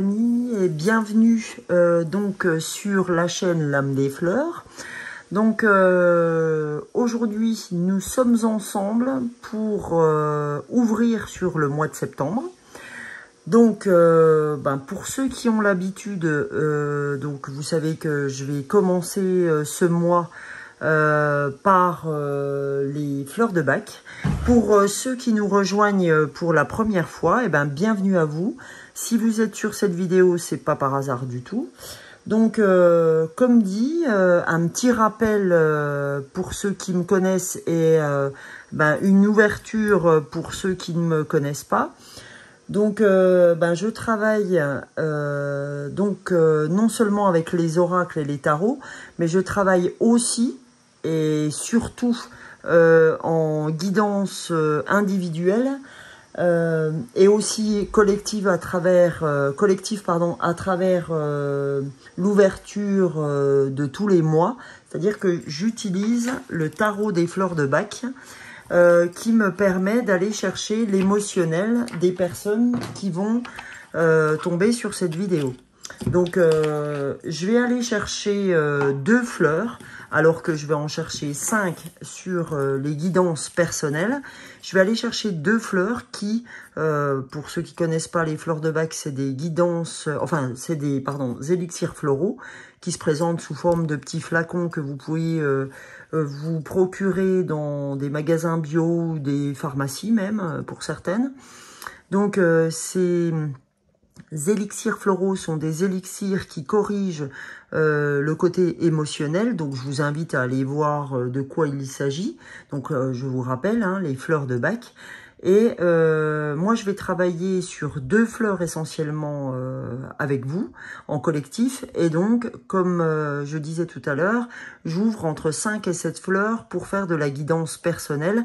amis et bienvenue sur la chaîne L'Âme des Fleurs. Donc aujourd'hui nous sommes ensemble pour ouvrir sur le mois de septembre. Donc pour ceux qui ont l'habitude, donc vous savez que je vais commencer ce mois par les fleurs de Bach. Pour ceux qui nous rejoignent pour la première fois, bienvenue à vous. Si vous êtes sur cette vidéo, c'est pas par hasard du tout. Donc, comme dit, un petit rappel pour ceux qui me connaissent et une ouverture pour ceux qui ne me connaissent pas. Donc, je travaille non seulement avec les oracles et les tarots, mais je travaille aussi et surtout en guidance individuelle et aussi collective à travers l'ouverture de tous les mois. C'est-à-dire que j'utilise le tarot des fleurs de Bach qui me permet d'aller chercher l'émotionnel des personnes qui vont tomber sur cette vidéo. Donc, je vais aller chercher 2 fleurs, alors que je vais en chercher 5 sur les guidances personnelles. Je vais aller chercher 2 fleurs qui, pour ceux qui connaissent pas les fleurs de Bach, c'est des guidances, c'est des élixirs floraux qui se présentent sous forme de petits flacons que vous pouvez vous procurer dans des magasins bio ou des pharmacies même, pour certaines. Donc, ces élixirs floraux sont des élixirs qui corrigent le côté émotionnel. Donc, je vous invite à aller voir de quoi il s'agit. Donc, je vous rappelle, les fleurs de Bach. Et moi, je vais travailler sur 2 fleurs essentiellement avec vous, en collectif. Et donc, comme je disais tout à l'heure, j'ouvre entre 5 et 7 fleurs pour faire de la guidance personnelle,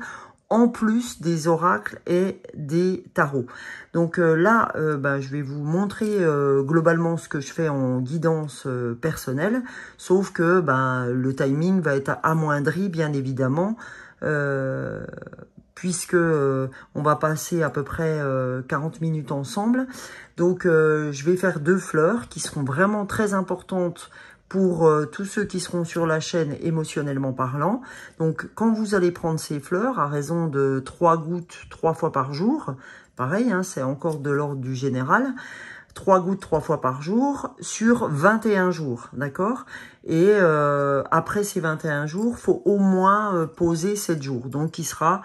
en plus des oracles et des tarots. Donc là, je vais vous montrer globalement ce que je fais en guidance personnelle, sauf que le timing va être amoindri, bien évidemment, puisque on va passer à peu près 40 minutes ensemble. Donc je vais faire 2 fleurs qui seront vraiment très importantes pour tous ceux qui seront sur la chaîne émotionnellement parlant. Donc, quand vous allez prendre ces fleurs, à raison de 3 gouttes 3 fois par jour, pareil, c'est encore de l'ordre du général, 3 gouttes 3 fois par jour sur 21 jours, d'accord? Et après ces 21 jours, faut au moins poser 7 jours. Donc, qui sera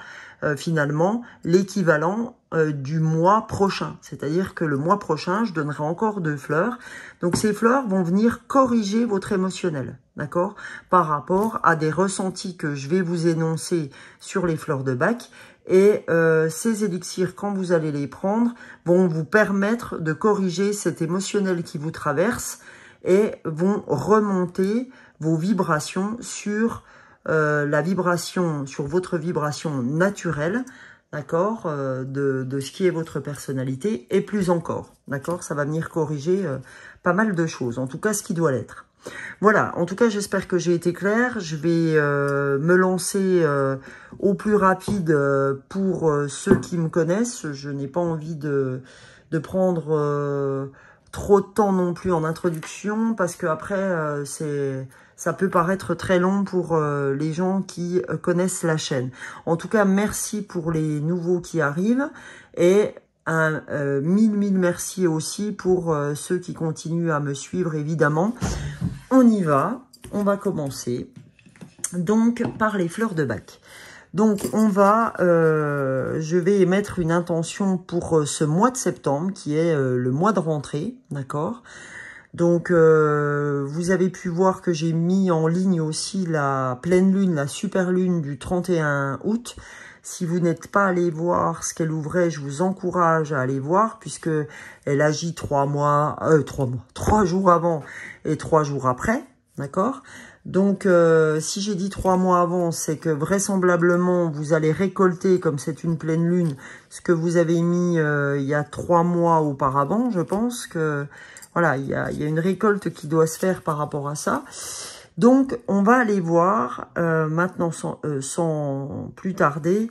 finalement l'équivalent du mois prochain. C'est-à-dire que le mois prochain, je donnerai encore 2 fleurs. Donc, ces fleurs vont venir corriger votre émotionnel, d'accord? Par rapport à des ressentis que je vais vous énoncer sur les fleurs de Bach. Et ces élixirs, quand vous allez les prendre, vont vous permettre de corriger cet émotionnel qui vous traverse et vont remonter vos vibrations sur sur votre vibration naturelle, d'accord, de ce qui est votre personnalité, et plus encore, d'accord, ça va venir corriger pas mal de choses, en tout cas ce qui doit l'être. Voilà, en tout cas j'espère que j'ai été claire. Je vais me lancer au plus rapide pour ceux qui me connaissent. Je n'ai pas envie de prendre trop de temps non plus en introduction, parce que après ça peut paraître très long pour les gens qui connaissent la chaîne. En tout cas, merci pour les nouveaux qui arrivent et mille merci aussi pour ceux qui continuent à me suivre, évidemment. On y va, on va commencer donc par les fleurs de Bach. Donc je vais émettre une intention pour ce mois de septembre qui est le mois de rentrée, d'accord? Donc vous avez pu voir que j'ai mis en ligne aussi la pleine lune, la super lune du 31 août. Si vous n'êtes pas allé voir ce qu'elle ouvrait, je vous encourage à aller voir, puisque elle agit 3 jours avant et 3 jours après, d'accord? Donc, si j'ai dit 3 mois avant, c'est que vraisemblablement, vous allez récolter, comme c'est une pleine lune, ce que vous avez mis il y a 3 mois auparavant. Je pense que, voilà, il y a une récolte qui doit se faire par rapport à ça. Donc, on va aller voir maintenant, sans plus tarder,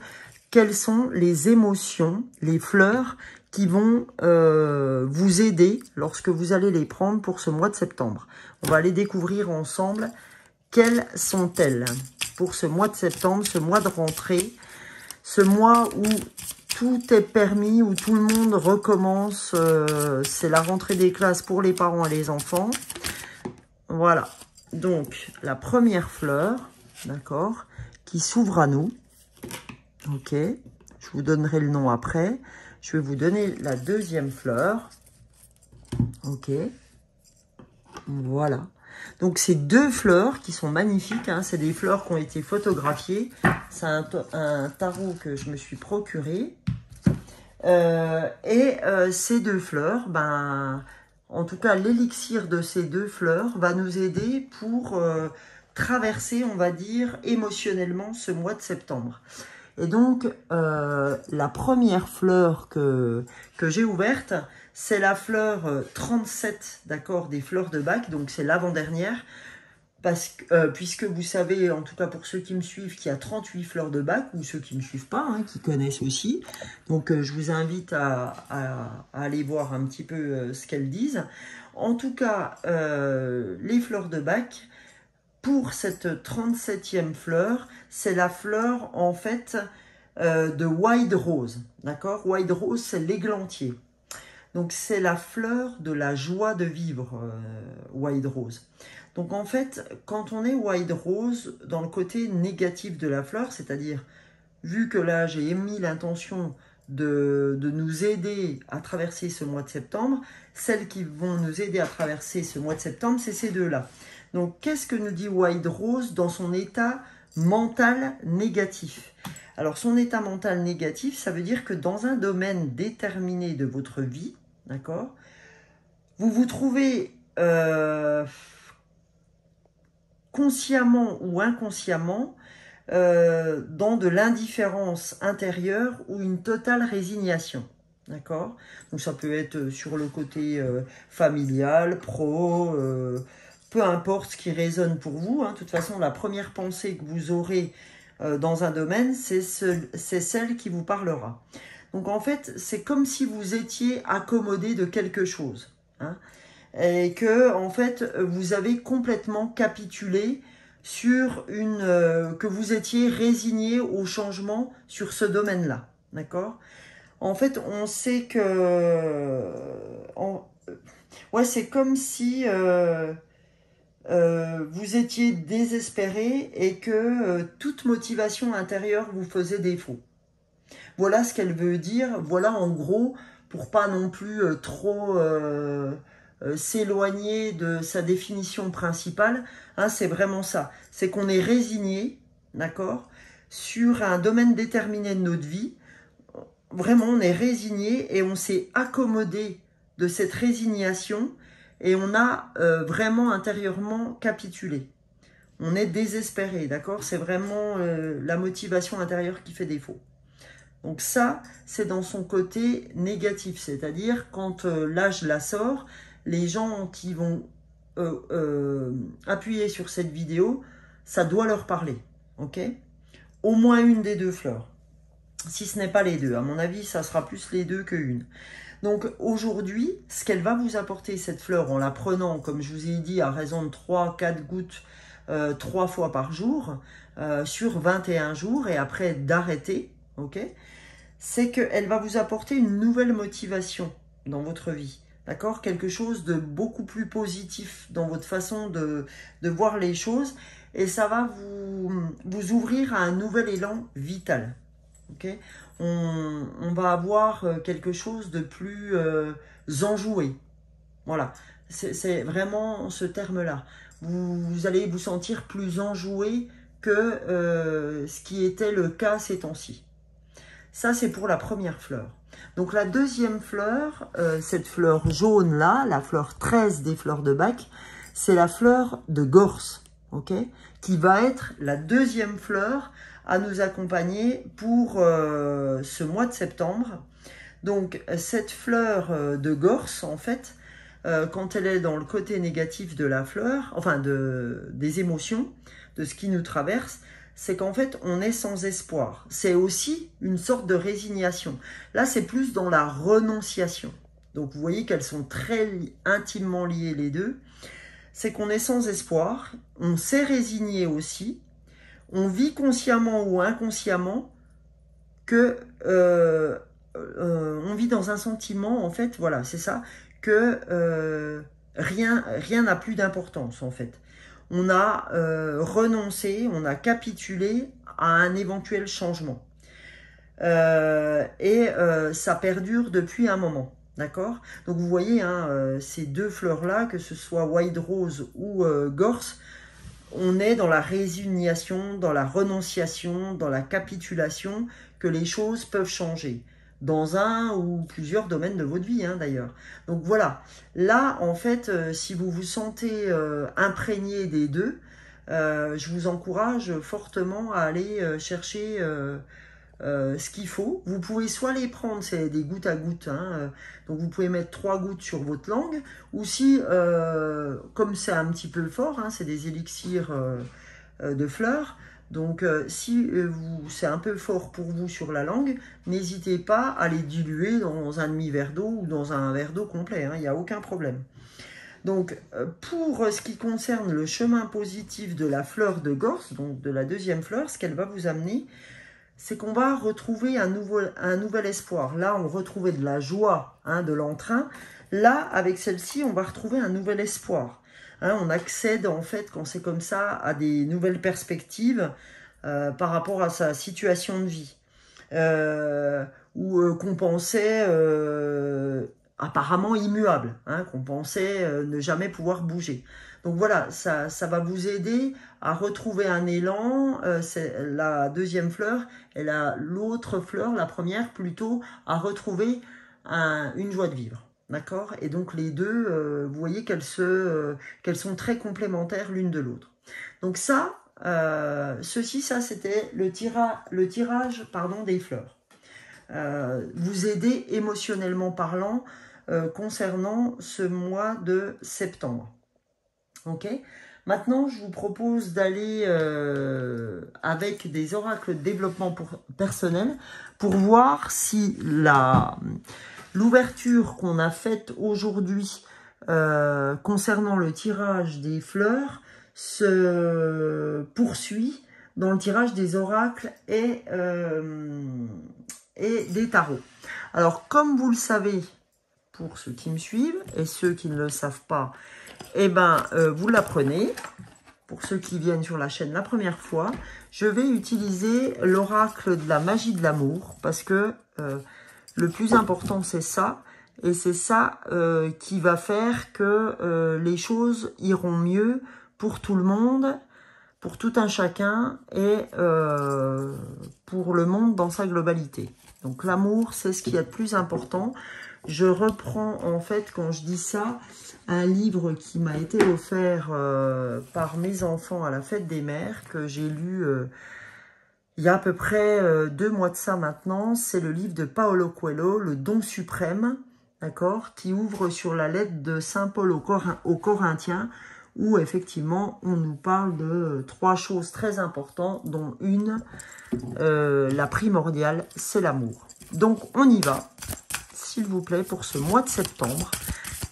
quelles sont les émotions, les fleurs qui vont vous aider lorsque vous allez les prendre pour ce mois de septembre. On va les découvrir ensemble. Quelles sont-elles pour ce mois de septembre, ce mois de rentrée, ce mois où tout est permis, où tout le monde recommence, c'est la rentrée des classes pour les parents et les enfants. Voilà, donc la première fleur, d'accord, qui s'ouvre à nous. Ok, je vous donnerai le nom après. Je vais vous donner la deuxième fleur. Ok, voilà. Donc, c'est deux fleurs qui sont magnifiques. Hein. C'est des fleurs qui ont été photographiées. C'est un tarot que je me suis procuré. Ces deux fleurs, ben, en tout cas, l'élixir de ces deux fleurs va nous aider pour traverser, on va dire, émotionnellement ce mois de septembre. Et donc, la première fleur que j'ai ouverte, c'est la fleur 37, d'accord, des fleurs de Bach. Donc, c'est l'avant-dernière. Puisque vous savez, en tout cas pour ceux qui me suivent, qu'il y a 38 fleurs de Bach, ou ceux qui ne me suivent pas, hein, qui connaissent aussi. Donc, je vous invite à aller voir un petit peu ce qu'elles disent. En tout cas, les fleurs de Bach, pour cette 37e fleur, c'est la fleur, en fait, de Wild Rose. D'accord? Wild Rose, c'est l'églantier. Donc, c'est la fleur de la joie de vivre, Wild Rose. Donc, en fait, quand on est Wild Rose, dans le côté négatif de la fleur, c'est-à-dire, vu que là, j'ai émis l'intention de nous aider à traverser ce mois de septembre, celles qui vont nous aider à traverser ce mois de septembre, c'est ces deux-là. Donc, qu'est-ce que nous dit Wild Rose dans son état mental négatif? Alors, son état mental négatif, ça veut dire que dans un domaine déterminé de votre vie, d'accord, vous vous trouvez consciemment ou inconsciemment dans de l'indifférence intérieure ou une totale résignation. D'accord? Donc, ça peut être sur le côté familial, pro, peu importe ce qui résonne pour vous. Hein. De toute façon, la première pensée que vous aurez dans un domaine, c'est celle qui vous parlera. Donc, en fait, c'est comme si vous étiez accommodé de quelque chose. Hein, et que, en fait, vous avez complètement capitulé sur que vous étiez résigné au changement sur ce domaine-là. D'accord? En fait, on sait que... ouais, c'est comme si... vous étiez désespéré et que toute motivation intérieure vous faisait défaut. Voilà ce qu'elle veut dire. Voilà en gros, pour pas non plus trop s'éloigner de sa définition principale, hein, c'est vraiment ça. C'est qu'on est résigné, d'accord, sur un domaine déterminé de notre vie. Vraiment, on est résigné et on s'est accommodé de cette résignation et on a vraiment intérieurement capitulé. On est désespéré, d'accord? C'est vraiment la motivation intérieure qui fait défaut. Donc ça, c'est dans son côté négatif, c'est-à-dire quand là je la sors, les gens qui vont appuyer sur cette vidéo, ça doit leur parler, ok? Au moins une des deux fleurs, si ce n'est pas les deux. À mon avis, ça sera plus les deux qu'une. Donc aujourd'hui, ce qu'elle va vous apporter, cette fleur, en la prenant, comme je vous ai dit, à raison de 3-4 gouttes 3 fois par jour, sur 21 jours, et après d'arrêter, ok, c'est qu'elle va vous apporter une nouvelle motivation dans votre vie, d'accord? Quelque chose de beaucoup plus positif dans votre façon de voir les choses, et ça va vous ouvrir à un nouvel élan vital, ok? On va avoir quelque chose de plus enjoué, voilà, c'est vraiment ce terme-là. Vous allez vous sentir plus enjoué que ce qui était le cas ces temps-ci. Ça, c'est pour la première fleur. Donc, la deuxième fleur, cette fleur jaune-là, la fleur 13 des fleurs de Bach, c'est la fleur de Gorse, ok, qui va être la deuxième fleur à nous accompagner pour ce mois de septembre. Donc, cette fleur de Gorse, en fait, quand elle est dans le côté négatif de la fleur, enfin des émotions, de ce qui nous traverse, c'est qu'en fait, on est sans espoir. C'est aussi une sorte de résignation. Là, c'est plus dans la renonciation. Donc, vous voyez qu'elles sont très intimement liées les deux. C'est qu'on est sans espoir, on s'est résigné aussi, on vit consciemment ou inconsciemment que on vit dans un sentiment, en fait, voilà, c'est ça, que rien n'a plus d'importance, en fait. On a renoncé, on a capitulé à un éventuel changement. Ça perdure depuis un moment, d'accord? Donc vous voyez, hein, ces deux fleurs-là, que ce soit Wild Rose ou Gorse, on est dans la résignation, dans la renonciation, dans la capitulation, que les choses peuvent changer dans un ou plusieurs domaines de votre vie, hein, d'ailleurs. Donc voilà, là, en fait, si vous vous sentez imprégné des deux, je vous encourage fortement à aller chercher ce qu'il faut. Vous pouvez soit les prendre, c'est des gouttes à gouttes, hein, donc vous pouvez mettre 3 gouttes sur votre langue, ou si, comme c'est un petit peu fort, hein, c'est des élixirs de fleurs, donc si c'est un peu fort pour vous sur la langue, n'hésitez pas à les diluer dans un demi-verre d'eau ou dans un verre d'eau complet, hein, il n'y a aucun problème. Donc, pour ce qui concerne le chemin positif de la fleur de Gorse, donc de la deuxième fleur, ce qu'elle va vous amener, c'est qu'on va retrouver un nouvel espoir. Là, on retrouvait de la joie, hein, de l'entrain. Là, avec celle-ci, on va retrouver un nouvel espoir. Hein, on accède, en fait, quand c'est comme ça, à des nouvelles perspectives par rapport à sa situation de vie. Ou qu'on pensait apparemment immuable, hein, qu'on pensait ne jamais pouvoir bouger. Donc voilà, ça va vous aider à retrouver un élan. C'est la deuxième fleur, et l'autre fleur, la première plutôt, à retrouver une joie de vivre. D'accord? Et donc les deux, vous voyez qu'elles sont très complémentaires l'une de l'autre. Donc ça, ça c'était le tirage des fleurs. Vous aider émotionnellement parlant concernant ce mois de septembre. Ok. Maintenant, je vous propose d'aller avec des oracles de développement personnel pour voir si l'ouverture qu'on a faite aujourd'hui concernant le tirage des fleurs se poursuit dans le tirage des oracles et des tarots. Alors, comme vous le savez, pour ceux qui me suivent et ceux qui ne le savent pas, eh ben, vous l'apprenez. Pour ceux qui viennent sur la chaîne la première fois, je vais utiliser l'oracle de la magie de l'amour parce que le plus important, c'est ça. Et c'est ça qui va faire que les choses iront mieux pour tout le monde, pour tout un chacun et pour le monde dans sa globalité. Donc l'amour, c'est ce qu'il y a de plus important. Je reprends, en fait, quand je dis ça, un livre qui m'a été offert par mes enfants à la fête des mères, que j'ai lu il y a à peu près 2 mois de ça maintenant. C'est le livre de Paolo Coelho, Le don suprême, d'accord, qui ouvre sur la lettre de Saint Paul aux Corinthiens, où effectivement on nous parle de 3 choses très importantes, dont une, la primordiale, c'est l'amour. Donc on y va, s'il vous plaît, pour ce mois de septembre.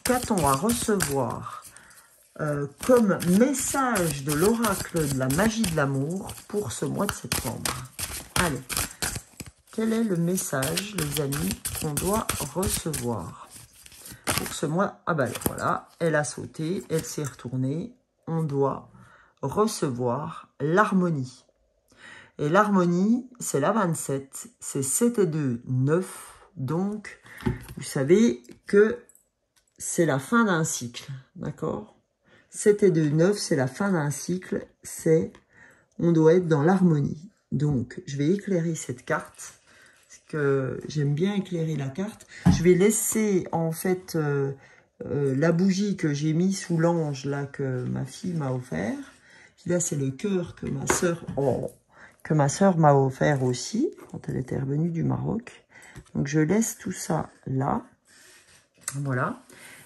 Qu'a-t-on à recevoir comme message de l'oracle de la magie de l'amour pour ce mois de septembre? Allez, quel est le message, les amis, qu'on doit recevoir pour ce mois? Ah ben voilà, elle a sauté, elle s'est retournée. On doit recevoir l'harmonie. Et l'harmonie, c'est la 27, c'est 7 et 2, 9. Donc, vous savez que c'est la fin d'un cycle, d'accord? 7 et 2, 9, c'est la fin d'un cycle, on doit être dans l'harmonie. Donc, je vais éclairer cette carte, parce que j'aime bien éclairer la carte. Je vais laisser, en fait, la bougie que j'ai mis sous l'ange, là, que ma fille m'a offert. Puis là, c'est le cœur que ma sœur m'a offert aussi, quand elle était revenue du Maroc. Donc, je laisse tout ça là. Voilà.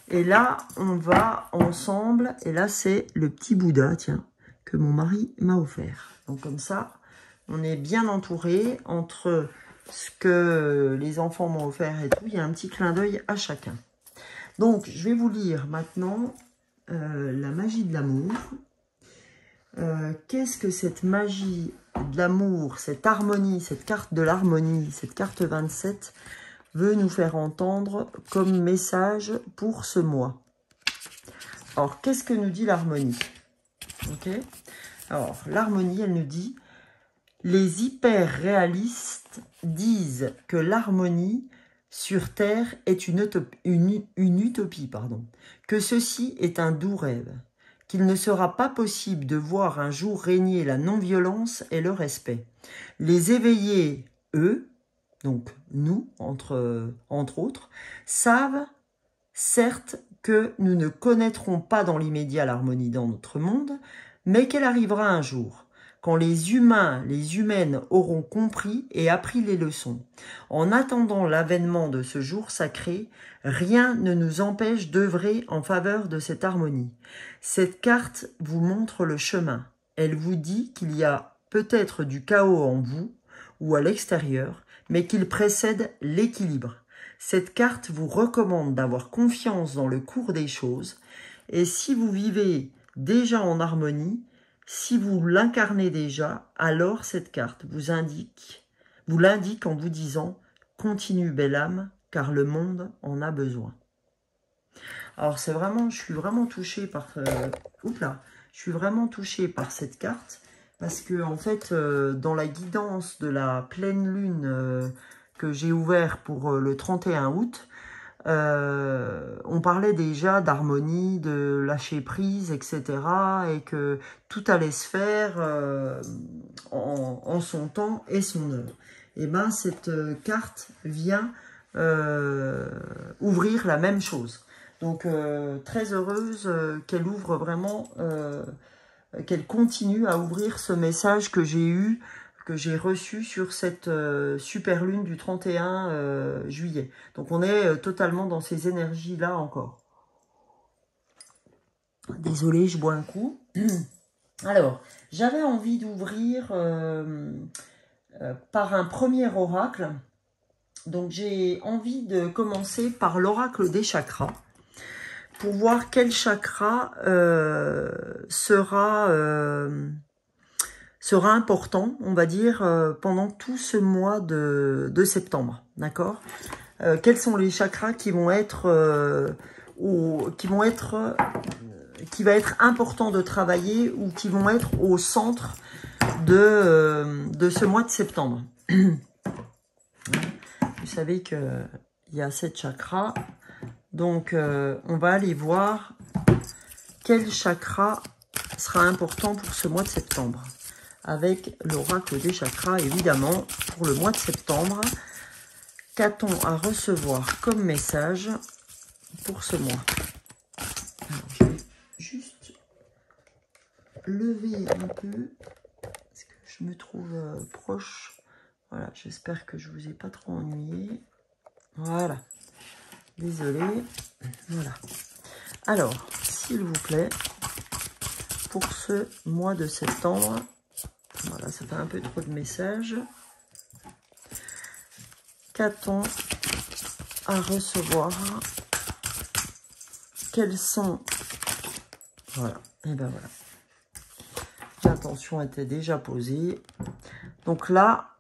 Et là, on va ensemble. Et là, c'est le petit Bouddha, tiens, que mon mari m'a offert. Donc, comme ça, On est bien entouré entre ce que les enfants m'ont offert et tout. Il y a un petit clin d'œil à chacun. Donc, je vais vous lire maintenant la magie de l'amour. Qu'est-ce que cette magie de l'amour, cette harmonie, cette carte de l'harmonie, cette carte 27 veut nous faire entendre comme message pour ce mois? Alors, qu'est-ce que nous dit l'harmonie? Ok. Alors, l'harmonie, elle nous dit: les hyper-réalistes disent que l'harmonie sur Terre est une utopie, que ceci est un doux rêve, qu'il ne sera pas possible de voir un jour régner la non-violence et le respect. Les éveillés, eux, donc nous, entre autres, savent certes que nous ne connaîtrons pas dans l'immédiat l'harmonie dans notre monde, mais qu'elle arrivera un jour, quand les humains, les humaines auront compris et appris les leçons. En attendant l'avènement de ce jour sacré, rien ne nous empêche d'œuvrer en faveur de cette harmonie. Cette carte vous montre le chemin. Elle vous dit qu'il y a peut-être du chaos en vous ou à l'extérieur, mais qu'il précède l'équilibre. Cette carte vous recommande d'avoir confiance dans le cours des choses, et si vous vivez déjà en harmonie, si vous l'incarnez déjà, alors cette carte vous l'indique en vous disant « Continue, belle âme, car le monde en a besoin. » Alors c'est vraiment, je suis vraiment touchée par, cette carte, parce que en fait, dans la guidance de la pleine lune que j'ai ouvert pour le 31 août, on parlait déjà d'harmonie, de lâcher prise, etc. et que tout allait se faire en son temps et son heure. Et bien, cette carte vient ouvrir la même chose. Donc, très heureuse qu'elle ouvre vraiment, qu'elle continue à ouvrir ce message que j'ai reçu sur cette super lune du 31 juillet. Donc on est totalement dans ces énergies-là encore. Désolée, je bois un coup. Alors, j'avais envie d'ouvrir par un premier oracle. Donc j'ai envie de commencer par l'oracle des chakras, pour voir quel chakra sera important, on va dire, pendant tout ce mois de septembre, d'accord? Quels sont les chakras qui vont être, qui va être important de travailler ou qui vont être au centre de ce mois de septembre? Vous savez qu'il y a 7 chakras, donc on va aller voir quel chakra sera important pour ce mois de septembre, avec l'oracle des chakras, évidemment, pour le mois de septembre. Qu'a-t-on à recevoir comme message pour ce mois? Alors, je vais juste lever un peu, parce que je me trouve proche. Voilà, j'espère que je ne vous ai pas trop ennuyé. Voilà. Désolée. Voilà. Alors, s'il vous plaît, pour ce mois de septembre, voilà, ça fait un peu trop de messages. Qu'a-t-on à recevoir? Quels sont... Voilà, et ben voilà. L'intention était déjà posée. Donc là,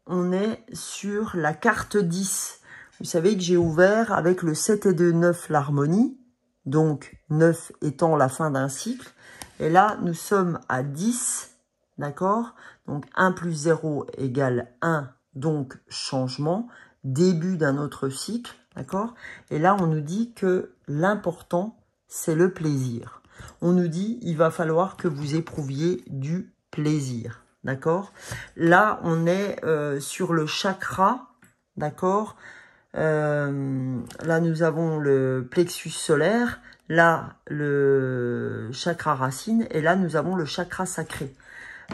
on est sur la carte 10. Vous savez que j'ai ouvert avec le 7 et 2, 9, l'harmonie. Donc 9 étant la fin d'un cycle. Et là, nous sommes à 10, d'accord? Donc 1 plus 0 égale 1, donc changement, début d'un autre cycle, d'accord? Et là, on nous dit que l'important, c'est le plaisir. On nous dit, il va falloir que vous éprouviez du plaisir, d'accord? Là, on est sur le chakra, d'accord? Là, nous avons le plexus solaire, là, le chakra racine, et là, nous avons le chakra sacré.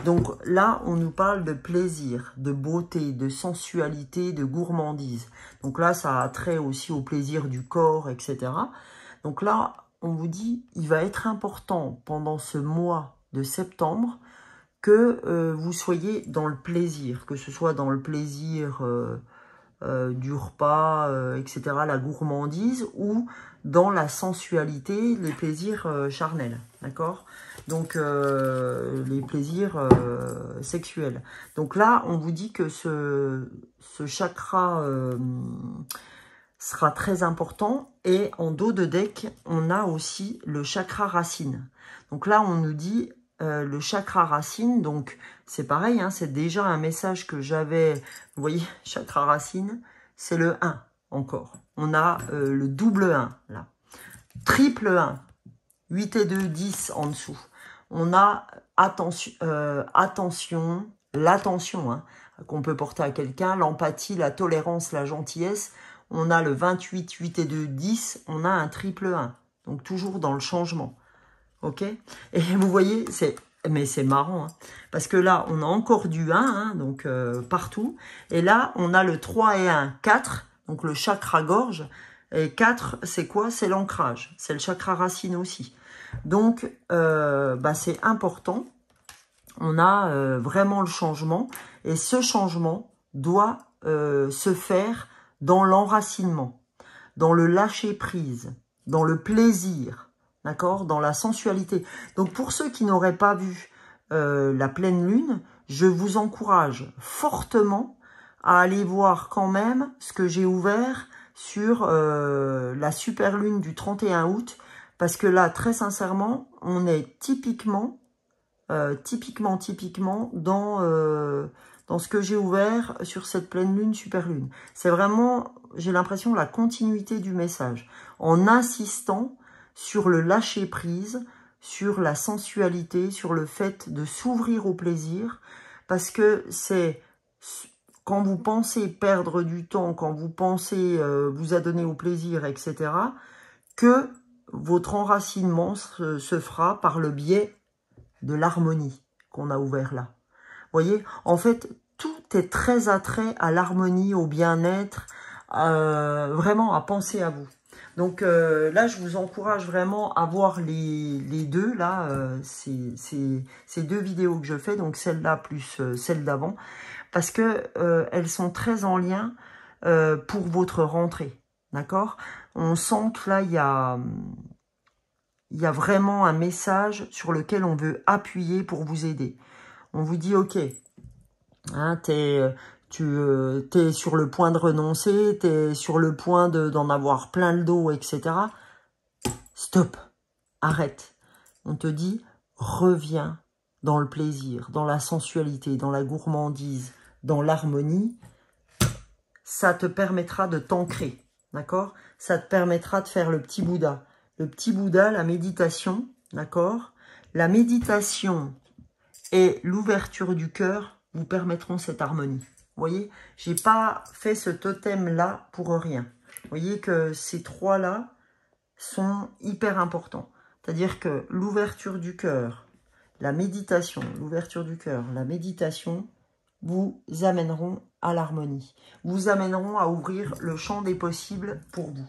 Donc là, on nous parle de plaisir, de beauté, de sensualité, de gourmandise. Donc là, ça a trait aussi au plaisir du corps, etc. Donc là, on vous dit, il va être important pendant ce mois de septembre que vous soyez dans le plaisir, que ce soit dans le plaisir du repas, etc., la gourmandise, ou dans la sensualité, les plaisirs charnels, d'accord? Donc, les plaisirs sexuels. Donc là, on vous dit que ce chakra sera très important. Et en dos de deck, on a aussi le chakra racine. Donc là, on nous dit le chakra racine. Donc, c'est pareil, hein, c'est déjà un message que j'avais. Vous voyez, chakra racine, c'est le 1 encore. On a le double 1, là. Triple 1, 8 et 2, 10 en dessous. On a attention, l'attention hein, qu'on peut porter à quelqu'un, l'empathie, la tolérance, la gentillesse. On a le 28, 8 et 2, 10. On a un triple 1. Donc, toujours dans le changement. OK? Et vous voyez, mais c'est marrant. Hein, parce que là, on a encore du 1, hein, donc partout. Et là, on a le 3 et 1, 4. Donc, le chakra gorge. Et 4, c'est quoi? C'est l'ancrage. C'est le chakra racine aussi. Donc, c'est important. On a vraiment le changement. Et ce changement doit se faire dans l'enracinement, dans le lâcher-prise, dans le plaisir, d'accord? Dans la sensualité. Donc, pour ceux qui n'auraient pas vu la pleine lune, je vous encourage fortement à aller voir quand même ce que j'ai ouvert sur la super lune du 31 août. Parce que là, très sincèrement, on est typiquement dans ce que j'ai ouvert sur cette pleine lune, super lune. C'est vraiment, j'ai l'impression, la continuité du message. En insistant sur le lâcher prise, sur la sensualité, sur le fait de s'ouvrir au plaisir. Parce que c'est quand vous pensez perdre du temps, quand vous pensez vous adonner au plaisir, etc., que votre enracinement se fera par le biais de l'harmonie qu'on a ouvert là. Vous voyez, en fait, tout est très attrait à l'harmonie, au bien-être, vraiment à penser à vous. Donc là, je vous encourage vraiment à voir les deux, là, ces deux vidéos que je fais, donc celle-là plus celle d'avant, parce que elles sont très en lien pour votre rentrée, d'accord? On sent que là, il y a vraiment un message sur lequel on veut appuyer pour vous aider. On vous dit, ok, hein, t'es sur le point de renoncer, t'es sur le point d'en avoir plein le dos, etc. Stop, arrête. On te dit, reviens dans le plaisir, dans la sensualité, dans la gourmandise, dans l'harmonie. Ça te permettra de t'ancrer, d'accord? Ça te permettra de faire le petit Bouddha. Le petit Bouddha, la méditation, d'accord? La méditation et l'ouverture du cœur vous permettront cette harmonie. Vous voyez, j'ai pas fait ce totem-là pour rien. Vous voyez que ces trois-là sont hyper importants. C'est-à-dire que l'ouverture du cœur, la méditation, l'ouverture du cœur, la méditation, vous amèneront à l'harmonie. Vous amèneront à ouvrir le champ des possibles pour vous.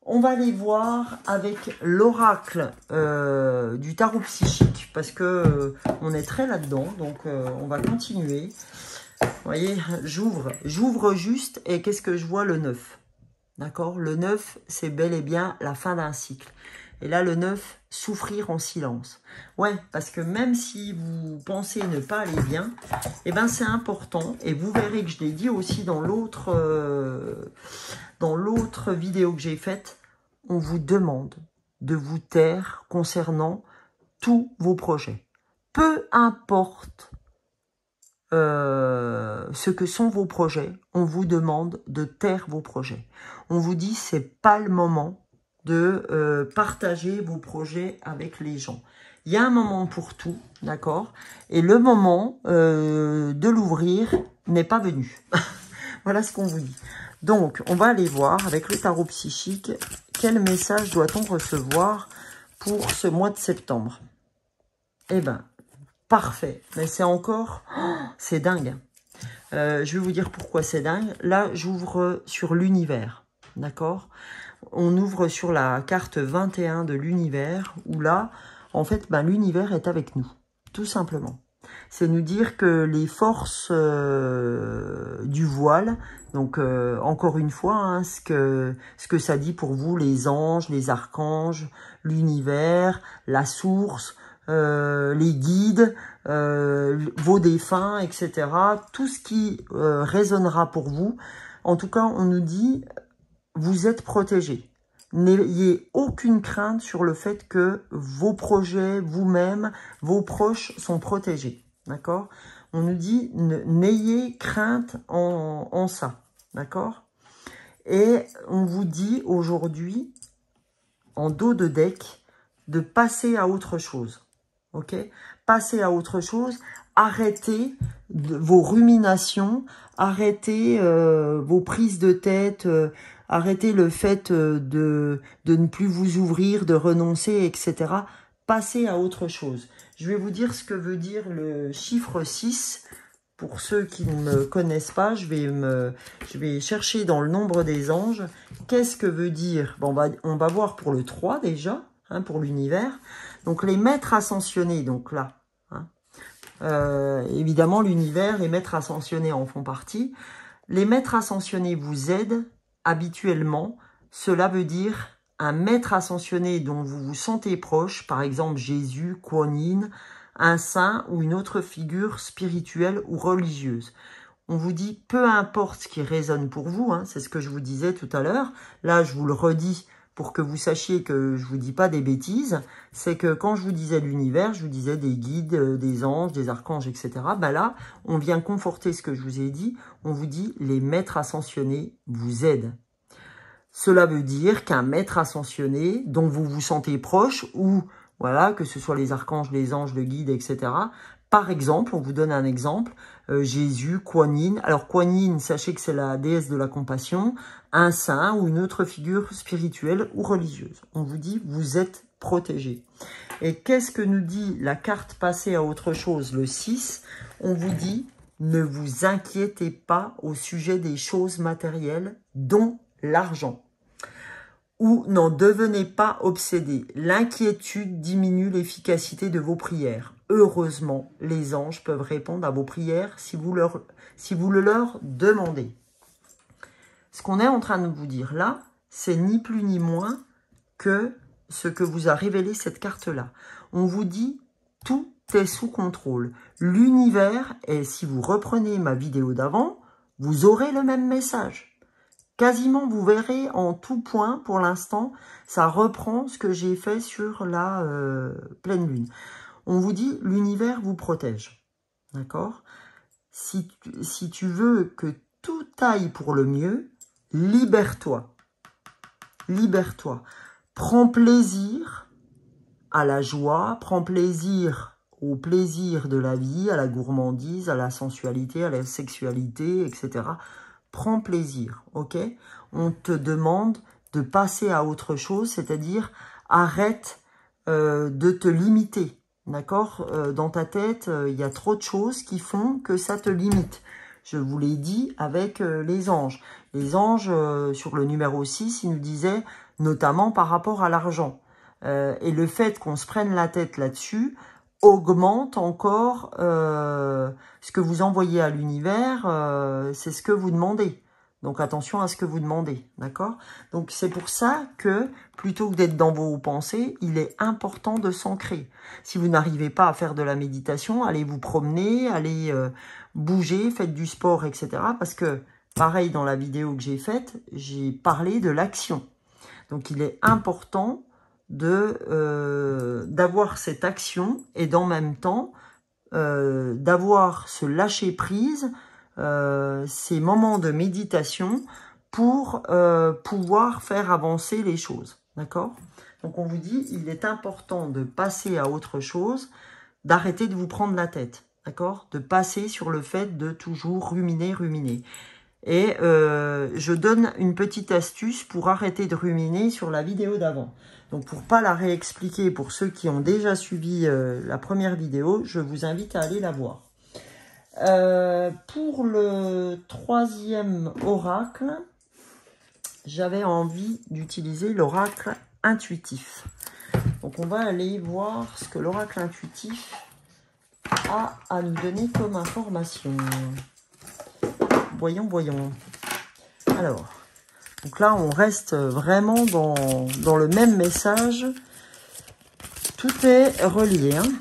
On va aller voir avec l'oracle du tarot psychique, parce que on est très là-dedans, donc on va continuer. Vous voyez, j'ouvre juste, et qu'est-ce que je vois? Le 9. D'accord? Le 9, c'est bel et bien la fin d'un cycle. Et là, le 9, souffrir en silence. Ouais, parce que même si vous pensez ne pas aller bien, eh ben c'est important. Et vous verrez que je l'ai dit aussi dans l'autre vidéo que j'ai faite, on vous demande de vous taire concernant tous vos projets. Peu importe ce que sont vos projets, on vous demande de taire vos projets. On vous dit c'est pas le moment de partager vos projets avec les gens. Il y a un moment pour tout, d'accord? Et le moment de l'ouvrir n'est pas venu. Voilà ce qu'on vous dit. Donc, on va aller voir avec le tarot psychique, quel message doit-on recevoir pour ce mois de septembre? Eh ben, parfait. Mais c'est encore... Oh, c'est dingue. Je vais vous dire pourquoi c'est dingue. Là, j'ouvre sur l'univers, d'accord? On ouvre sur la carte 21 de l'univers, où là, en fait, ben, l'univers est avec nous, tout simplement. c'est nous dire que les forces du voile, donc encore une fois, hein, ce que ça dit pour vous, les anges, les archanges, l'univers, la source, les guides, vos défunts, etc. Tout ce qui résonnera pour vous. En tout cas, on nous dit, vous êtes protégés. N'ayez aucune crainte sur le fait que vos projets, vous-même, vos proches sont protégés. D'accord? On nous dit, n'ayez crainte en ça. D'accord? Et on vous dit aujourd'hui, en dos de deck, de passer à autre chose. Ok? Passer à autre chose, arrêtez vos ruminations, arrêtez vos prises de tête, arrêtez le fait de ne plus vous ouvrir, de renoncer, etc. Passez à autre chose. Je vais vous dire ce que veut dire le chiffre 6. Pour ceux qui ne me connaissent pas, je vais chercher dans le nombre des anges. Qu'est-ce que veut dire? Bon, on va voir pour le 3 déjà, hein, pour l'univers. Donc les maîtres ascensionnés, donc là, hein, évidemment l'univers, les maîtres ascensionnés en font partie. Les maîtres ascensionnés vous aident habituellement. Cela veut dire un maître ascensionné dont vous vous sentez proche, par exemple Jésus, Kuan Yin, un saint ou une autre figure spirituelle ou religieuse. On vous dit, peu importe ce qui résonne pour vous, hein, c'est ce que je vous disais tout à l'heure, là je vous le redis pour que vous sachiez que je vous dis pas des bêtises, c'est que quand je vous disais l'univers, je vous disais des guides, des anges, des archanges, etc. Ben là, on vient conforter ce que je vous ai dit, on vous dit, les maîtres ascensionnés vous aident. Cela veut dire qu'un maître ascensionné dont vous vous sentez proche ou voilà, que ce soit les archanges, les anges, le guide, etc. Par exemple, on vous donne un exemple, Jésus, Kuan Yin. Alors Kuan Yin, sachez que c'est la déesse de la compassion, un saint ou une autre figure spirituelle ou religieuse. On vous dit, vous êtes protégés. Et qu'est-ce que nous dit la carte passée à autre chose, le 6? On vous dit, ne vous inquiétez pas au sujet des choses matérielles, dont l'argent. Ou n'en devenez pas obsédé. L'inquiétude diminue l'efficacité de vos prières. Heureusement, les anges peuvent répondre à vos prières si vous le leur demandez. Ce qu'on est en train de vous dire là, c'est ni plus ni moins que ce que vous a révélé cette carte-là. On vous dit, tout est sous contrôle. L'univers, et si vous reprenez ma vidéo d'avant, vous aurez le même message. Quasiment, vous verrez en tout point, pour l'instant, ça reprend ce que j'ai fait sur la pleine lune. On vous dit, l'univers vous protège. D'accord? Si tu veux que tout aille pour le mieux, libère-toi. Libère-toi. Prends plaisir à la joie, prends plaisir au plaisir de la vie, à la gourmandise, à la sensualité, à la sexualité, etc. Prends plaisir, ok? On te demande de passer à autre chose, c'est-à-dire arrête de te limiter, d'accord? Dans ta tête, il y a trop de choses qui font que ça te limite. Je vous l'ai dit avec les anges. Les anges, sur le numéro 6, ils nous disaient, notamment par rapport à l'argent. Et le fait qu'on se prenne la tête là-dessus augmente encore ce que vous envoyez à l'univers, c'est ce que vous demandez. Donc attention à ce que vous demandez, d'accord? Donc c'est pour ça que, plutôt que d'être dans vos pensées, il est important de s'ancrer. Si vous n'arrivez pas à faire de la méditation, allez vous promener, allez bouger, faites du sport, etc. Parce que, pareil, dans la vidéo que j'ai faite, j'ai parlé de l'action. Donc il est important d'avoir cette action et d'en même temps d'avoir ce lâcher prise, ces moments de méditation pour pouvoir faire avancer les choses, d'accord? Donc on vous dit, il est important de passer à autre chose, d'arrêter de vous prendre la tête, d'accord? De passer sur le fait de toujours ruminer. Et je donne une petite astuce pour arrêter de ruminer sur la vidéo d'avant. Donc pour pas la réexpliquer, pour ceux qui ont déjà suivi la première vidéo, je vous invite à aller la voir. Pour le troisième oracle, j'avais envie d'utiliser l'oracle intuitif. Donc on va aller voir ce que l'oracle intuitif a à nous donner comme information? Voyons, voyons. Alors, donc là, on reste vraiment dans le même message. Tout est relié, hein.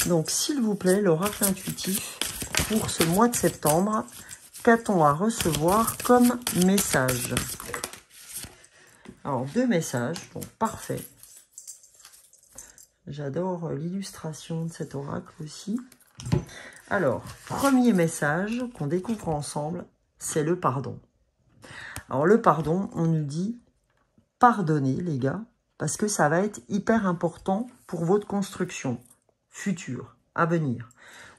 Donc, s'il vous plaît, l'oracle intuitif pour ce mois de septembre, qu'a-t-on à recevoir comme message? Alors, 2 messages, donc parfait. J'adore l'illustration de cet oracle aussi. Alors, premier message qu'on découvre ensemble, c'est le pardon. Alors, le pardon, on nous dit pardonnez, les gars, parce que ça va être hyper important pour votre construction future, à venir.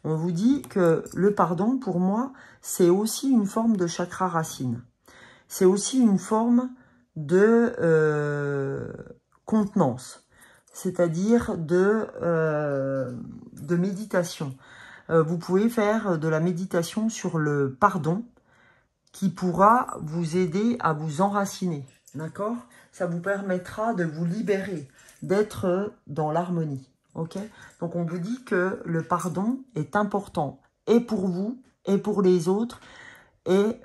On vous dit que le pardon, pour moi, c'est aussi une forme de chakra racine. C'est aussi une forme de contenance, c'est-à-dire de méditation. Vous pouvez faire de la méditation sur le pardon qui pourra vous aider à vous enraciner, d'accord? Ça vous permettra de vous libérer, d'être dans l'harmonie, ok? Donc, on vous dit que le pardon est important, et pour vous, et pour les autres, et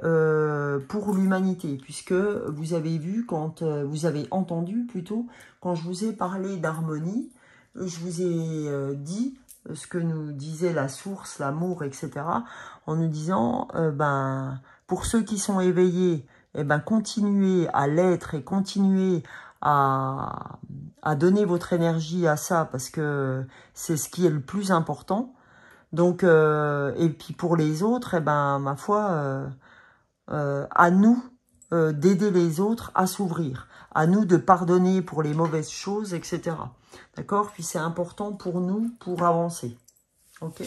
pour l'humanité, puisque vous avez vu, quand vous avez entendu plutôt, quand je vous ai parlé d'harmonie, je vous ai dit ce que nous disait la source, l'amour, etc., en nous disant, pour ceux qui sont éveillés, continuez à l'être et continuez à donner votre énergie à ça, parce que c'est ce qui est le plus important. Donc, et puis pour les autres, ma foi, à nous d'aider les autres à s'ouvrir, à nous de pardonner pour les mauvaises choses, etc. D'accord? Puis c'est important pour nous pour avancer. Ok?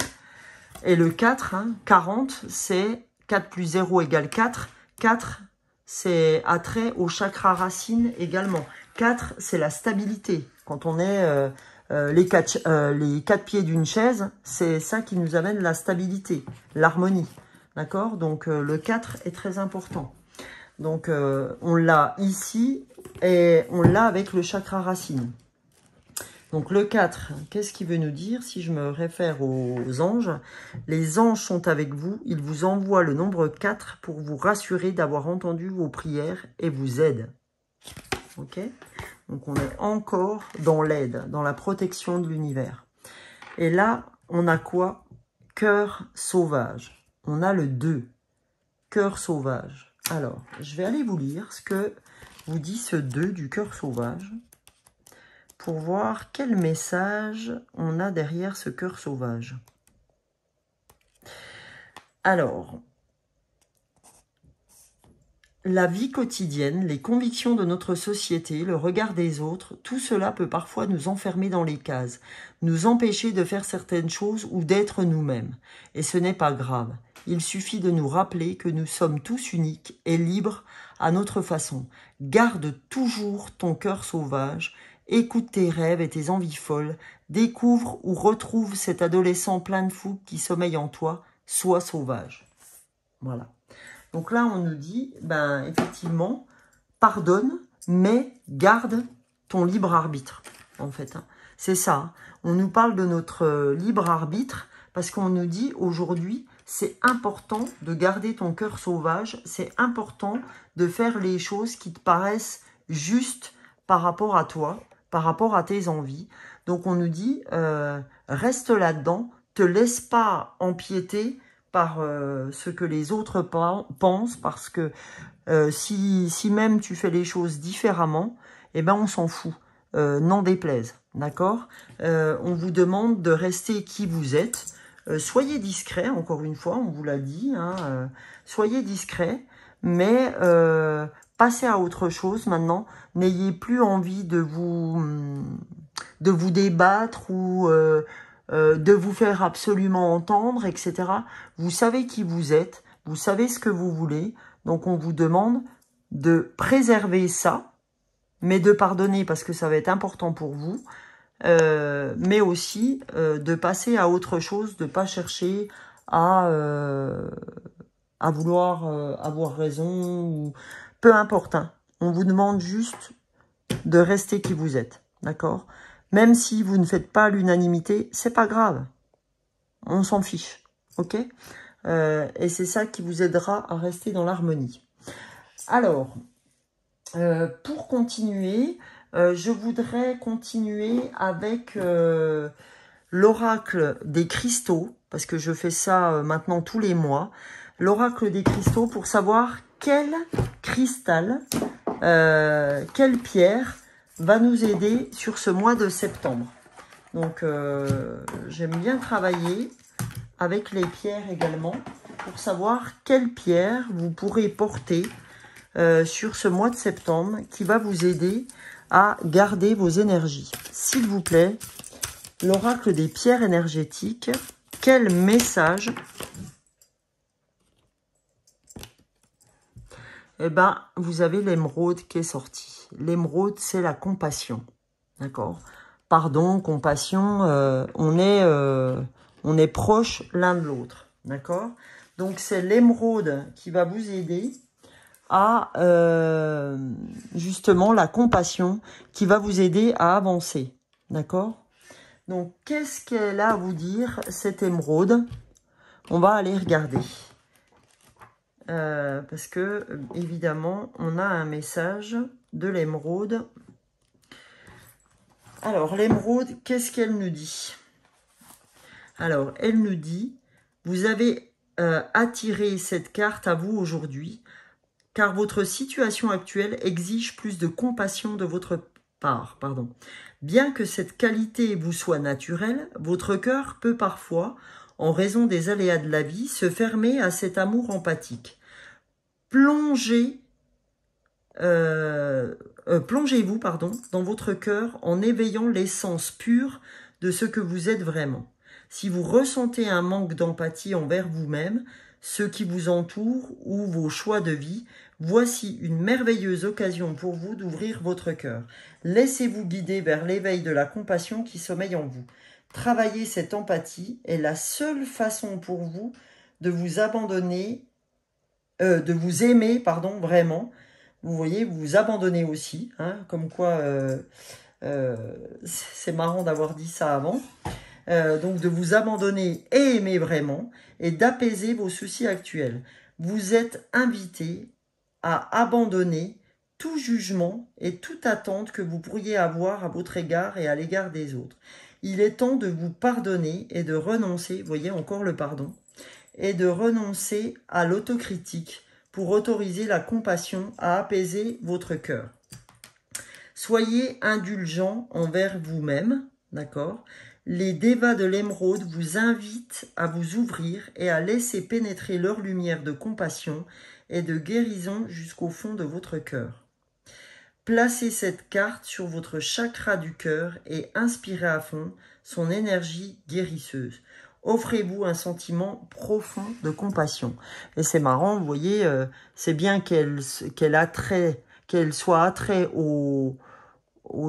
Et le 4, 40, c'est 4 plus 0 égale 4. 4, c'est attrait au chakra racine également. 4, c'est la stabilité. Quand on est les quatre pieds d'une chaise, c'est ça qui nous amène la stabilité, l'harmonie. D'accord? Donc, le 4 est très important. Donc, on l'a ici et on l'a avec le chakra racine. Donc, le 4, qu'est-ce qu'il veut nous dire? Si je me réfère aux anges, les anges sont avec vous. Ils vous envoient le nombre 4 pour vous rassurer d'avoir entendu vos prières et vous aident. Ok? Donc, on est encore dans l'aide, dans la protection de l'univers. Et là, on a quoi? Cœur sauvage. On a le 2. Cœur sauvage. Alors, je vais aller vous lire ce que vous dit ce 2 du cœur sauvage pour voir quel message on a derrière ce cœur sauvage. Alors, la vie quotidienne, les convictions de notre société, le regard des autres, tout cela peut parfois nous enfermer dans les cases, nous empêcher de faire certaines choses ou d'être nous-mêmes. Et ce n'est pas grave. Il suffit de nous rappeler que nous sommes tous uniques et libres à notre façon. Garde toujours ton cœur sauvage, écoute tes rêves et tes envies folles, découvre ou retrouve cet adolescent plein de fougue qui sommeille en toi, sois sauvage. Voilà. Donc là, on nous dit, effectivement, pardonne, mais garde ton libre arbitre, en fait. C'est ça. Hein. On nous parle de notre libre arbitre parce qu'on nous dit aujourd'hui, c'est important de garder ton cœur sauvage, c'est important de faire les choses qui te paraissent justes par rapport à toi, par rapport à tes envies. Donc on nous dit, reste là-dedans, te laisse pas empiéter par ce que les autres pensent, parce que si même tu fais les choses différemment, on s'en fout, n'en déplaise, d'accord? On vous demande de rester qui vous êtes, soyez discret, encore une fois, on vous l'a dit, hein, soyez discret, mais passez à autre chose maintenant, n'ayez plus envie de vous débattre ou de vous faire absolument entendre, etc. Vous savez qui vous êtes, vous savez ce que vous voulez, donc on vous demande de préserver ça, mais de pardonner parce que ça va être important pour vous, mais aussi de passer à autre chose, de ne pas chercher à vouloir avoir raison, ou peu importe. Hein. On vous demande juste de rester qui vous êtes, d'accord? Même si vous ne faites pas l'unanimité, c'est pas grave. on s'en fiche, ok? Et c'est ça qui vous aidera à rester dans l'harmonie. Alors, pour continuer, je voudrais continuer avec l'oracle des cristaux, parce que je fais ça maintenant tous les mois. L'oracle des cristaux pour savoir quel cristal, quelle pierre va nous aider sur ce mois de septembre. Donc, j'aime bien travailler avec les pierres également pour savoir quelle pierre vous pourrez porter sur ce mois de septembre qui va vous aider à garder vos énergies. S'il vous plaît, l'oracle des pierres énergétiques, quel message? Eh ben, vous avez l'émeraude qui est sortie. L'émeraude, c'est la compassion. D'accord? Pardon, compassion, on est proche l'un de l'autre. D'accord? Donc, c'est l'émeraude qui va vous aider à, justement, la compassion qui va vous aider à avancer. D'accord? Donc, qu'est-ce qu'elle a à vous dire, cette émeraude? On va aller regarder. Parce que, évidemment, on a un message de l'émeraude. Alors, l'émeraude, qu'est-ce qu'elle nous dit? Alors, elle nous dit, vous avez attiré cette carte à vous aujourd'hui, car votre situation actuelle exige plus de compassion de votre part. Pardon. Bien que cette qualité vous soit naturelle, votre cœur peut parfois, en raison des aléas de la vie, se fermer à cet amour empathique. Plongez-vous dans votre cœur en éveillant l'essence pure de ce que vous êtes vraiment. Si vous ressentez un manque d'empathie envers vous-même, ceux qui vous entourent ou vos choix de vie, voici une merveilleuse occasion pour vous d'ouvrir votre cœur. Laissez-vous guider vers l'éveil de la compassion qui sommeille en vous. Travailler cette empathie est la seule façon pour vous de vous abandonner, de vous aimer, pardon, vraiment. Vous voyez, vous vous abandonnez aussi, hein, comme quoi c'est marrant d'avoir dit ça avant. Donc de vous abandonner et aimer vraiment et d'apaiser vos soucis actuels. Vous êtes invité à abandonner tout jugement et toute attente que vous pourriez avoir à votre égard et à l'égard des autres. Il est temps de vous pardonner et de renoncer, vous voyez encore le pardon, et de renoncer à l'autocritique pour autoriser la compassion à apaiser votre cœur. Soyez indulgent envers vous-même, d'accord? Les dévas de l'émeraude vous invitent à vous ouvrir et à laisser pénétrer leur lumière de compassion et de guérison jusqu'au fond de votre cœur. Placez cette carte sur votre chakra du cœur et inspirez à fond son énergie guérisseuse. Offrez-vous un sentiment profond de compassion. Et c'est marrant, vous voyez, c'est bien qu'elle soit attrait au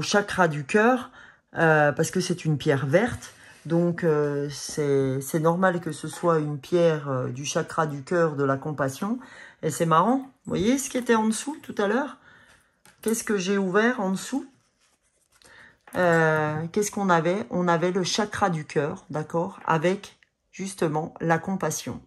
chakra du cœur, parce que c'est une pierre verte. Donc, c'est normal que ce soit une pierre du chakra du cœur de la compassion. Et c'est marrant, vous voyez ce qui était en dessous tout à l'heure? Qu'est-ce que j'ai ouvert en dessous? Qu'est-ce qu'on avait? On avait le chakra du cœur, d'accord? Avec, justement, la compassion.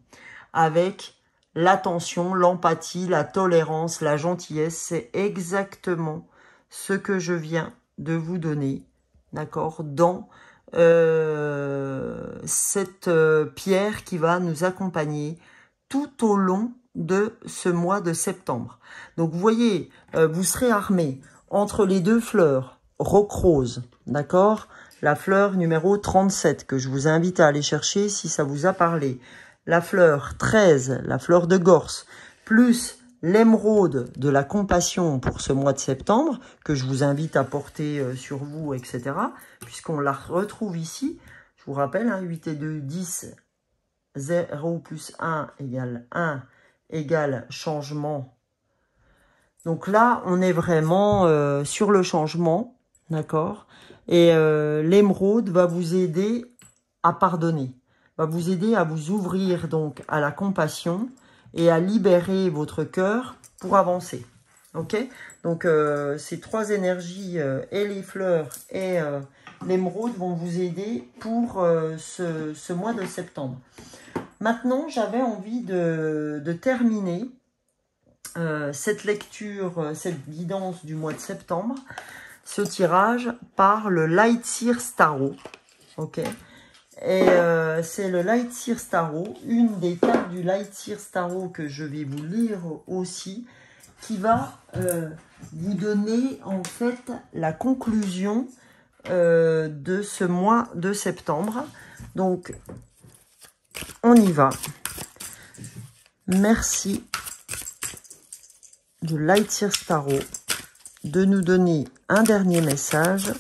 Avec l'attention, l'empathie, la tolérance, la gentillesse. C'est exactement ce que je viens de vous donner, d'accord? Dans cette pierre qui va nous accompagner tout au long de ce mois de septembre. Donc, vous voyez, vous serez armé entre les deux fleurs, roc rose, d'accord? La fleur numéro 37, que je vous invite à aller chercher si ça vous a parlé. La fleur 13, la fleur de Gorse, plus l'émeraude de la compassion pour ce mois de septembre, que je vous invite à porter sur vous, etc. Puisqu'on la retrouve ici. Je vous rappelle, hein, 8 et 2, 10, 0 plus 1 égale 1, égale changement. Donc là, on est vraiment sur le changement, d'accord? Et l'émeraude va vous aider à pardonner, va vous aider à vous ouvrir donc à la compassion et à libérer votre cœur pour avancer, ok? Donc ces trois énergies, et les fleurs et l'émeraude vont vous aider pour ce mois de septembre. Maintenant, j'avais envie de terminer cette lecture, cette guidance du mois de septembre, ce tirage par le Lightseer Tarot. Ok. Et c'est le Lightseer Tarot, une des cartes du Lightseer Tarot que je vais vous lire aussi, qui va vous donner en fait la conclusion de ce mois de septembre. Donc, on y va. Merci du Lightseer Tarot de nous donner un dernier message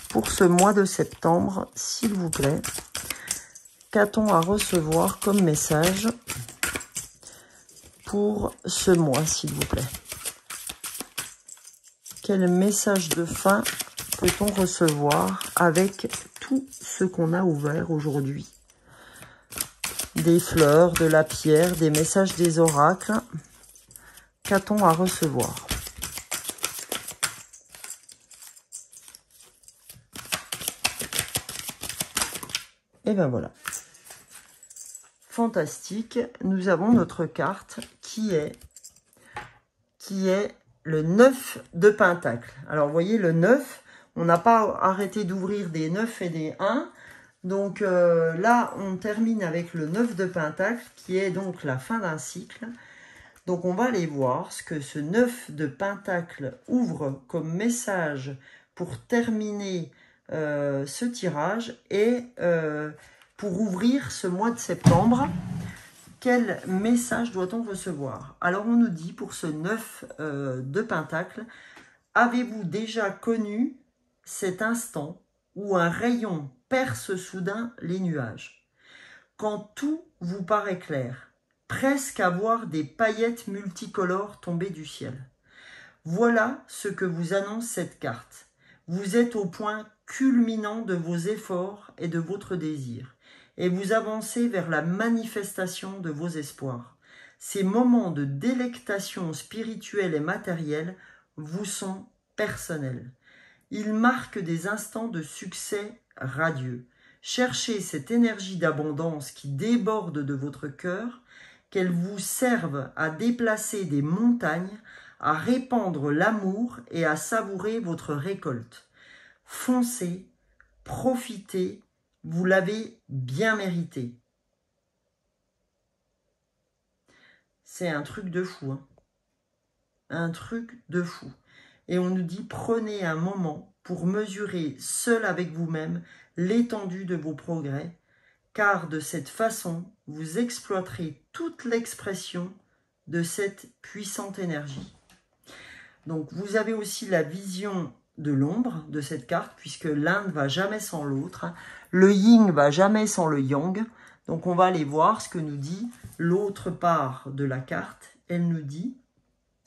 pour ce mois de septembre, s'il vous plaît. Qu'a-t-on à recevoir comme message pour ce mois, s'il vous plaît? Quel message de fin peut-on recevoir avec tout ce qu'on a ouvert aujourd'hui? Des fleurs, de la pierre, des messages des oracles. Qu'a-t-on à recevoir? Et ben voilà. Fantastique. Nous avons notre carte qui est le 9 de Pentacle. Alors, vous voyez, le 9, on n'a pas arrêté d'ouvrir des 9 et des 1. Donc là, on termine avec le 9 de Pentacle, qui est donc la fin d'un cycle. Donc, on va aller voir ce que ce 9 de Pentacle ouvre comme message pour terminer ce tirage et pour ouvrir ce mois de septembre. Quel message doit-on recevoir? Alors, on nous dit pour ce 9 de Pentacle, avez-vous déjà connu cet instant où un rayon perce soudain les nuages? Quand tout vous paraît clair, presque à voir des paillettes multicolores tomber du ciel. Voilà ce que vous annonce cette carte. Vous êtes au point culminant de vos efforts et de votre désir. Et vous avancez vers la manifestation de vos espoirs. Ces moments de délectation spirituelle et matérielle vous sont personnels. Ils marquent des instants de succès radieux. Cherchez cette énergie d'abondance qui déborde de votre cœur, qu'elle vous serve à déplacer des montagnes, à répandre l'amour et à savourer votre récolte. Foncez, profitez, vous l'avez bien mérité. C'est un truc de fou, hein. Un truc de fou. Et on nous dit, prenez un moment pour mesurer seul avec vous-même l'étendue de vos progrès, car de cette façon, vous exploiterez toute l'expression de cette puissante énergie. Donc, vous avez aussi la vision de l'ombre de cette carte, puisque l'un ne va jamais sans l'autre. Le yin ne va jamais sans le yang. Donc, on va aller voir ce que nous dit l'autre part de la carte. Elle nous dit,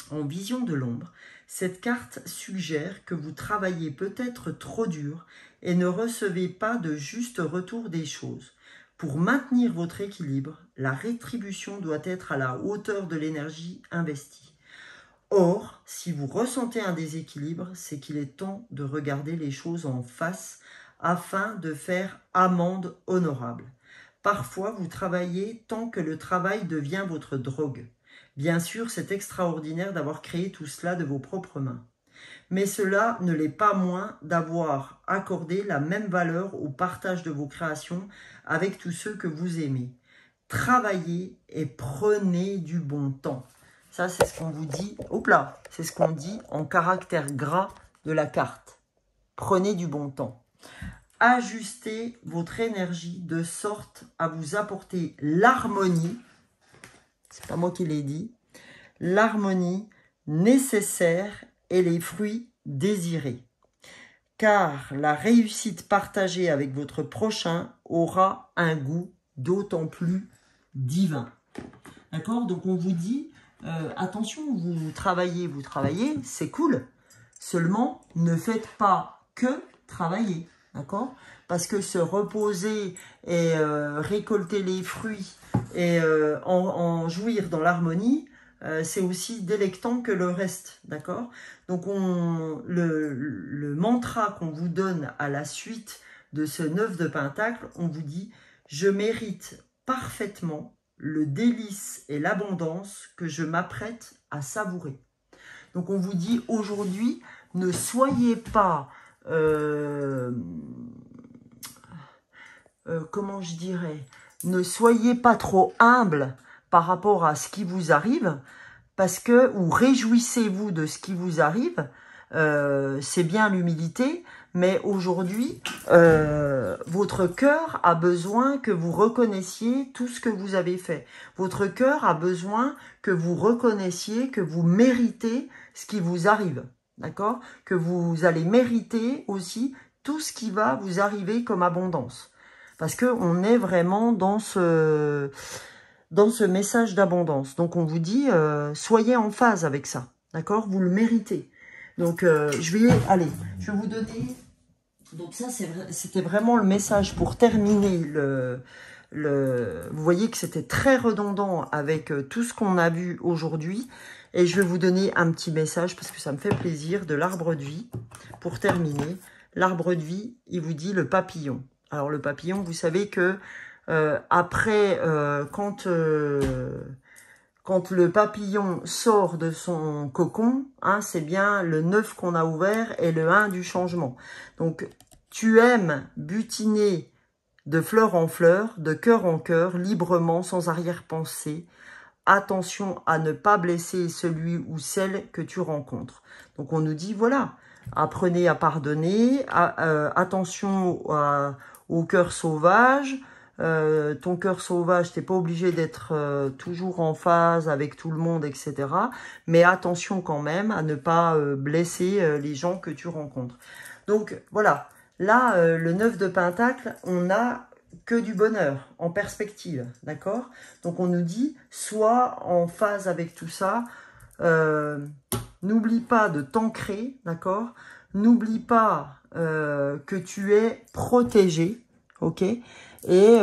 en vision de l'ombre, cette carte suggère que vous travaillez peut-être trop dur et ne recevez pas de juste retour des choses. Pour maintenir votre équilibre, la rétribution doit être à la hauteur de l'énergie investie. Or, si vous ressentez un déséquilibre, c'est qu'il est temps de regarder les choses en face afin de faire amende honorable. Parfois, vous travaillez tant que le travail devient votre drogue. Bien sûr, c'est extraordinaire d'avoir créé tout cela de vos propres mains. Mais cela ne l'est pas moins d'avoir accordé la même valeur au partage de vos créations avec tous ceux que vous aimez. Travaillez et prenez du bon temps. Ça, c'est ce qu'on vous dit. Hop là, c'est ce qu'on dit en caractère gras de la carte. Prenez du bon temps. Ajustez votre énergie de sorte à vous apporter l'harmonie. C'est pas moi qui l'ai dit. L'harmonie nécessaire et les fruits désirés. Car la réussite partagée avec votre prochain aura un goût d'autant plus divin. D'accord? Donc on vous dit, attention, vous travaillez, c'est cool. Seulement, ne faites pas que travailler. D'accord? Parce que se reposer et récolter les fruits et en jouir dans l'harmonie, c'est aussi délectant que le reste, d'accord? Donc, le mantra qu'on vous donne à la suite de ce 9 de Pentacle, on vous dit « Je mérite parfaitement le délice et l'abondance que je m'apprête à savourer. » Donc, on vous dit aujourd'hui, ne soyez pas, comment je dirais, ne soyez pas trop humble par rapport à ce qui vous arrive, parce que, ou réjouissez-vous de ce qui vous arrive, c'est bien l'humilité, mais aujourd'hui, votre cœur a besoin que vous reconnaissiez tout ce que vous avez fait. Votre cœur a besoin que vous reconnaissiez que vous méritez ce qui vous arrive, d'accord? Que vous allez mériter aussi tout ce qui va vous arriver comme abondance. Parce qu'on est vraiment dans ce message d'abondance. Donc, on vous dit, soyez en phase avec ça, d'accord? Vous le méritez. Donc, je vais vous donner... Donc, ça, c'était vraiment le message pour terminer vous voyez que c'était très redondant avec tout ce qu'on a vu aujourd'hui. Et je vais vous donner un petit message, parce que ça me fait plaisir, de l'arbre de vie. Pour terminer, l'arbre de vie, il vous dit le papillon. Alors, le papillon, vous savez que après, quand le papillon sort de son cocon, hein, c'est bien le 9 qu'on a ouvert et le 1 du changement. Donc, tu aimes butiner de fleur en fleur, de cœur en cœur, librement, sans arrière-pensée. Attention à ne pas blesser celui ou celle que tu rencontres. Donc, on nous dit, voilà, apprenez à pardonner, attention au cœur sauvage. Ton cœur sauvage, t'es pas obligé d'être toujours en phase avec tout le monde, etc. Mais attention quand même à ne pas blesser les gens que tu rencontres. Donc, voilà. Là, le 9 de Pentacle, on n'a que du bonheur en perspective, d'accord? Donc, on nous dit, sois en phase avec tout ça. N'oublie pas de t'ancrer, d'accord? N'oublie pas que tu es protégé, ok? Et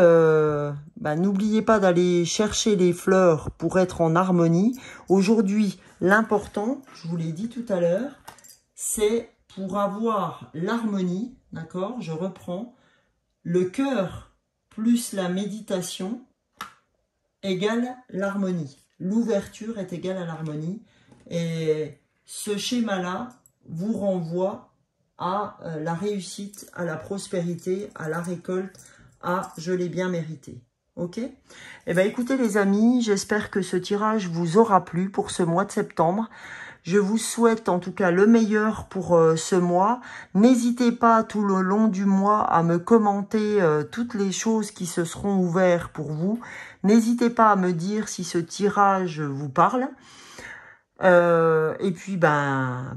n'oubliez pas d'aller chercher les fleurs pour être en harmonie. Aujourd'hui, l'important, je vous l'ai dit tout à l'heure, c'est pour avoir l'harmonie, d'accord? Je reprends. Le cœur plus la méditation égale l'harmonie. L'ouverture est égale à l'harmonie. Et ce schéma-là vous renvoie à la réussite, à la prospérité, à la récolte, à « je l'ai bien mérité ». Ok? Eh bien, écoutez les amis, j'espère que ce tirage vous aura plu pour ce mois de septembre. Je vous souhaite en tout cas le meilleur pour ce mois. N'hésitez pas tout le long du mois à me commenter toutes les choses qui se seront ouvertes pour vous. N'hésitez pas à me dire si ce tirage vous parle. Et puis,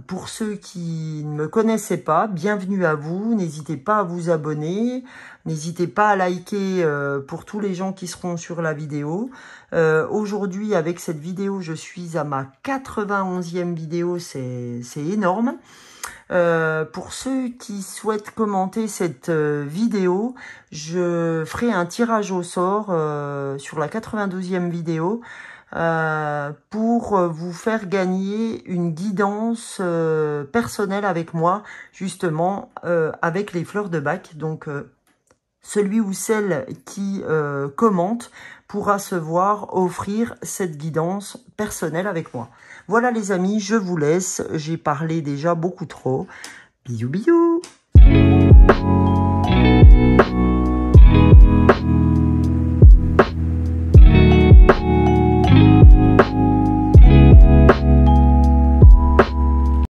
pour ceux qui ne me connaissaient pas, bienvenue à vous. N'hésitez pas à vous abonner. N'hésitez pas à liker pour tous les gens qui seront sur la vidéo. Aujourd'hui, avec cette vidéo, je suis à ma 91e vidéo. C'est énorme. Pour ceux qui souhaitent commenter cette vidéo, je ferai un tirage au sort sur la 92e vidéo. Pour vous faire gagner une guidance personnelle avec moi, justement, avec les fleurs de Bach. Donc, celui ou celle qui commente pourra se voir offrir cette guidance personnelle avec moi. Voilà les amis, je vous laisse. J'ai parlé déjà beaucoup trop. Bisous, bisous.